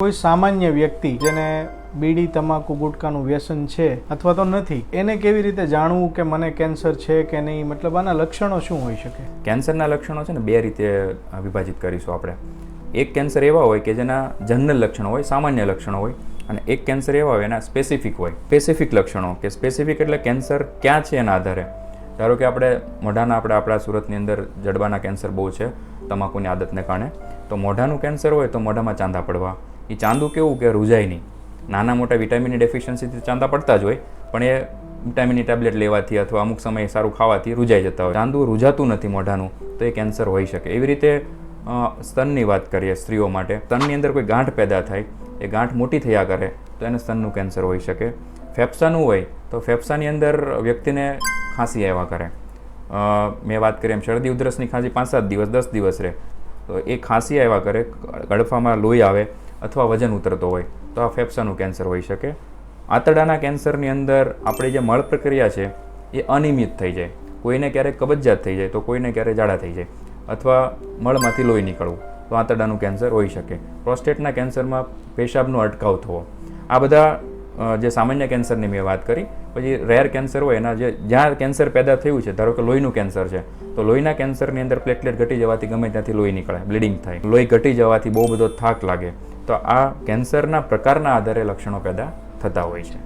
કોઈ સામાન્ય વ્યક્તિ જેને બીડી તમાકુ ગુટકાનું વ્યસન છે અથવા તો નથી, એને કેવી રીતે જાણવું કે મને કેન્સર છે કે નહીં? મતલબ આના લક્ષણો શું હોઈ શકે? કેન્સરના લક્ષણો છે ને બે રીતે વિભાજિત કરીશું આપણે. એક કેન્સર એવા હોય કે જેના જનરલ લક્ષણો હોય, સામાન્ય લક્ષણો હોય, અને એક કેન્સર એવા હોય એના સ્પેસિફિક હોય. સ્પેસિફિક લક્ષણો કે સ્પેસિફિક એટલે કેન્સર ક્યાં છે એના આધારે. ધારો કે આપણે મોઢાના આપણા સુરતની અંદર જડબાના કેન્સર બહુ છે તમાકુની આદતને કારણે. તો મોઢાનું કેન્સર હોય તો મોઢામાં ચાંદા પડવા. એ ચાંદું કેવું કે રૂજાય નહીં. નાના મોટા વિટામિનની ડેફિશિયન્સીથી ચાંદા પડતા જ હોય, પણ એ વિટામિનની ટેબ્લેટ લેવાથી અથવા અમુક સમયે સારું ખાવાથી રૂજાઈ જતા હોય. ચાંદું રૂજાતું નથી મોઢાનું તો એ કેન્સર હોઈ શકે. એવી રીતે સ્તનની વાત કરીએ સ્ત્રીઓ માટે, સ્તનની અંદર કોઈ ગાંઠ પેદા થાય, એ ગાંઠ મોટી થયા કરે તો એને સ્તનનું કેન્સર હોઈ શકે. ફેફસાનું હોય તો ફેફસાની અંદર વ્યક્તિને ખાંસી આવ્યા કરે. મેં વાત કરી એમ શરદી ઉધરસની ખાંસી 5-7 દિવસ 10 દિવસ રહે તો એ ખાંસી આવ્યા કરે, ગળફામાં લોહી આવે અથવા વજન ઉતરતો હોય તો આ ફેફસાનું કેન્સર હોઈ શકે. આંતરડાના કેન્સરની અંદર આપણી જે મળ પ્રક્રિયા છે એ અનિયમિત થઈ જાય. કોઈને ક્યારેક કબજિયાત થઈ જાય તો કોઈને ક્યારેક ઝાડા થઈ જાય અથવા મળમાંથી લોહી નીકળવું તો આંતરડાનું કેન્સર હોઈ શકે. પ્રોસ્ટેટના કેન્સરમાં પેશાબનો અટકાવ થવો. આ બધા જે સામાન્ય કેન્સરની મેં વાત કરી. પછી રેર કેન્સર હોય એના જ્યાં કેન્સર પેદા થયું છે, ધારો કે લોહીનું કેન્સર છે તો લોહીના કેન્સરની અંદર પ્લેટલેટ ઘટી જવાથી ગમે ત્યાંથી લોહી નીકળે, બ્લીડિંગ થાય, લોહી ઘટી જવાથી બહુ બધો થાક લાગે. તો આ કેન્સરના પ્રકારના આધારે લક્ષણો પેદા થતા હોય છે.